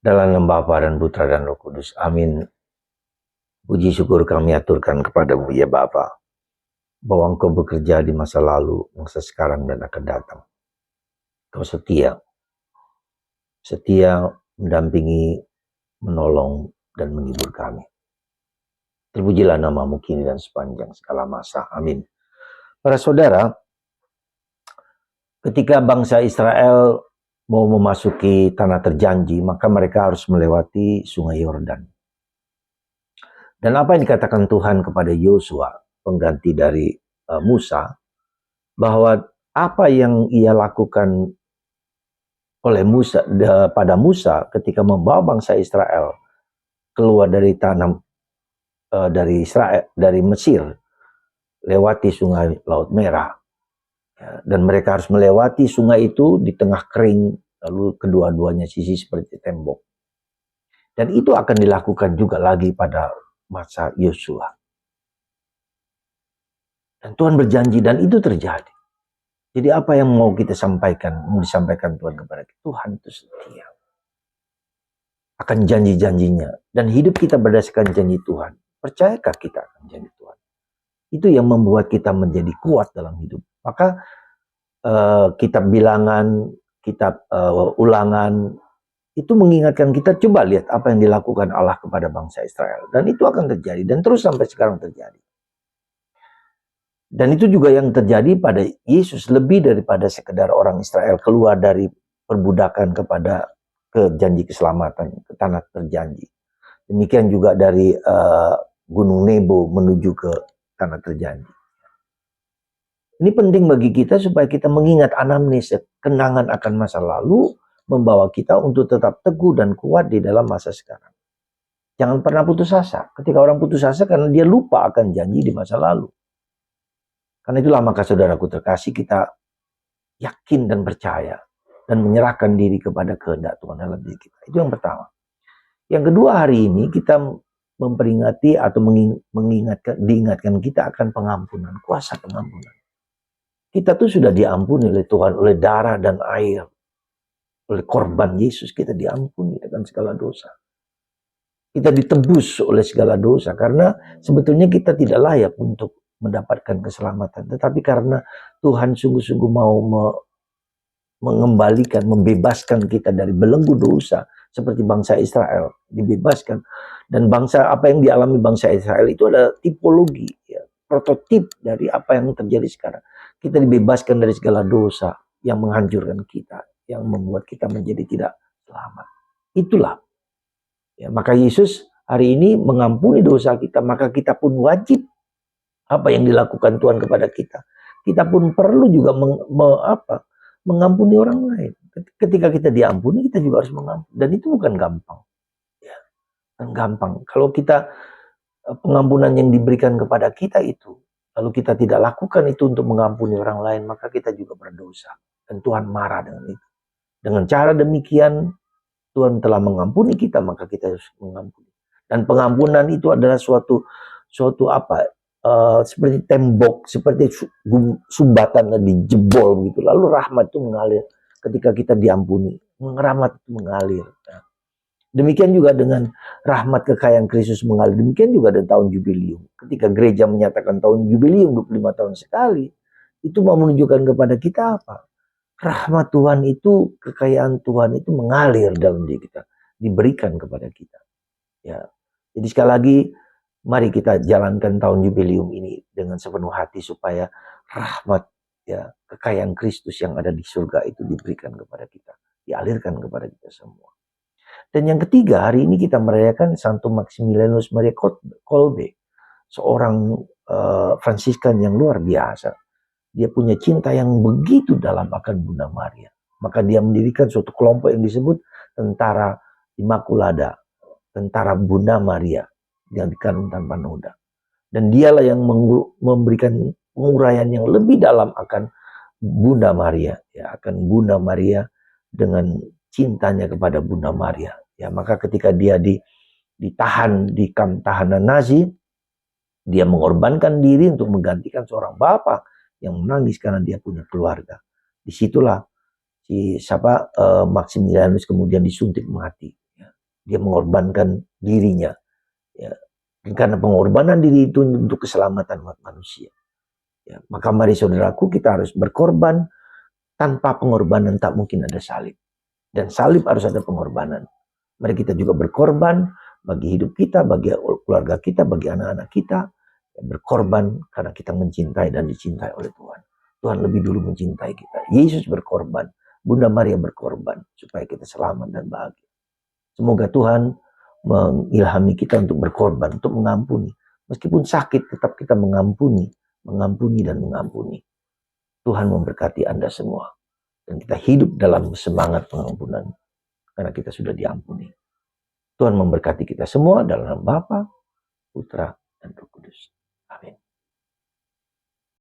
Dalam nama Bapa dan Putra dan Roh Kudus. Amin. Puji syukur kami aturkan kepadamu ya Bapa, bahwa Engkau bekerja di masa lalu, masa sekarang dan akan datang. Kau setia mendampingi, menolong dan menghibur kami. Terpujilah namamu kini dan sepanjang segala masa. Amin. Para saudara, ketika bangsa Israel mau memasuki tanah terjanji, maka mereka harus melewati sungai Yordan. Dan apa yang dikatakan Tuhan kepada Yosua, pengganti dari Musa, bahwa apa yang ia lakukan oleh Musa pada Musa ketika membawa bangsa Israel keluar dari tanah dari Mesir, lewati sungai Laut Merah, dan mereka harus melewati sungai itu di tengah kering, lalu kedua-duanya sisi seperti tembok. Dan itu akan dilakukan juga lagi pada masa Yosua. Dan Tuhan berjanji dan itu terjadi. Jadi apa yang mau kita sampaikan, mau disampaikan Tuhan kepada kita? Tuhan itu setia akan janji-janjinya. Dan hidup kita berdasarkan janji Tuhan. Percayakah kita akan janji Tuhan? Itu yang membuat kita menjadi kuat dalam hidup. Maka kitab Bilangan, kitab Ulangan, itu mengingatkan kita, coba lihat apa yang dilakukan Allah kepada bangsa Israel. Dan itu akan terjadi, dan terus sampai sekarang terjadi. Dan itu juga yang terjadi pada Yesus, lebih daripada sekedar orang Israel keluar dari perbudakan ke janji keselamatan, ke tanah terjanji. Demikian juga dari Gunung Nebo menuju ke tanah terjanji. Ini penting bagi kita supaya kita mengingat anamnesis, kenangan akan masa lalu, membawa kita untuk tetap teguh dan kuat di dalam masa sekarang. Jangan pernah putus asa. Ketika orang putus asa karena dia lupa akan janji di masa lalu. Karena itulah maka saudaraku terkasih, kita yakin dan percaya dan menyerahkan diri kepada kehendak Tuhan dalam diri kita. Itu yang pertama. Yang kedua, hari ini kita memperingati atau diingatkan kita akan pengampunan, kuasa pengampunan. Kita tuh sudah diampuni oleh Tuhan, oleh darah dan air. Oleh korban Yesus kita diampuni dengan segala dosa. Kita ditebus oleh segala dosa karena sebetulnya kita tidak layak untuk mendapatkan keselamatan. Tetapi karena Tuhan sungguh-sungguh mau mengembalikan, membebaskan kita dari belenggu dosa. Seperti bangsa Israel dibebaskan. Dan apa yang dialami bangsa Israel itu adalah tipologi, ya, prototip dari apa yang terjadi sekarang. Kita dibebaskan dari segala dosa yang menghancurkan kita, yang membuat kita menjadi tidak selamat. Itulah. Ya, maka Yesus hari ini mengampuni dosa kita, maka kita pun wajib apa yang dilakukan Tuhan kepada kita. Kita pun perlu juga mengampuni orang lain. Ketika kita diampuni, kita juga harus mengampuni. Dan itu bukan gampang. Ya, bukan gampang. Kalau kita pengampunan yang diberikan kepada kita itu, lalu kita tidak lakukan itu untuk mengampuni orang lain, maka kita juga berdosa. Dan Tuhan marah dengan itu. Dengan cara demikian, Tuhan telah mengampuni kita, maka kita harus mengampuni. Dan pengampunan itu adalah suatu seperti tembok, seperti sumbatan dijebol gitu. Lalu rahmat itu mengalir ketika kita diampuni. Rahmat itu mengalir. Nah, demikian juga dengan rahmat kekayaan Kristus mengalir. Demikian juga dengan tahun jubilium. Ketika gereja menyatakan tahun jubilium 25 tahun sekali, itu mau menunjukkan kepada kita apa? Rahmat Tuhan itu, kekayaan Tuhan itu mengalir dalam diri kita, diberikan kepada kita. Ya. Jadi sekali lagi, mari kita jalankan tahun jubilium ini dengan sepenuh hati supaya rahmat, ya, kekayaan Kristus yang ada di surga itu diberikan kepada kita, dialirkan kepada kita semua. Dan yang ketiga, hari ini kita merayakan Santo Maximilianus Maria Kolbe, seorang Fransiskan yang luar biasa. Dia punya cinta yang begitu dalam akan Bunda Maria. Maka dia mendirikan suatu kelompok yang disebut Tentara Immaculada, Tentara Bunda Maria yang dikandung tanpa noda. Dan dialah yang memberikan penguraian yang lebih dalam akan Bunda Maria, ya, akan Bunda Maria dengan cintanya kepada Bunda Maria. Ya, maka ketika dia ditahan di kamp tahanan Nazi, dia mengorbankan diri untuk menggantikan seorang bapak yang menangis karena dia punya keluarga. Disitulah Maximilianus kemudian disuntik mati. Dia mengorbankan dirinya. Ya. Dan karena pengorbanan diri itu untuk keselamatan umat manusia. Ya. Maka mari saudaraku, kita harus berkorban. Tanpa pengorbanan tak mungkin ada salib. Dan salib harus ada pengorbanan. Mari kita juga berkorban bagi hidup kita, bagi keluarga kita, bagi anak-anak kita. Berkorban karena kita mencintai dan dicintai oleh Tuhan. Tuhan lebih dulu mencintai kita. Yesus berkorban. Bunda Maria berkorban supaya kita selamat dan bahagia. Semoga Tuhan mengilhami kita untuk berkorban, untuk mengampuni. Meskipun sakit, tetap kita mengampuni dan mengampuni. Tuhan memberkati Anda semua. Dan kita hidup dalam semangat pengampunan. Karena kita sudah diampuni. Tuhan memberkati kita semua dalam nama Bapa, Putra, dan Roh Kudus. Amin.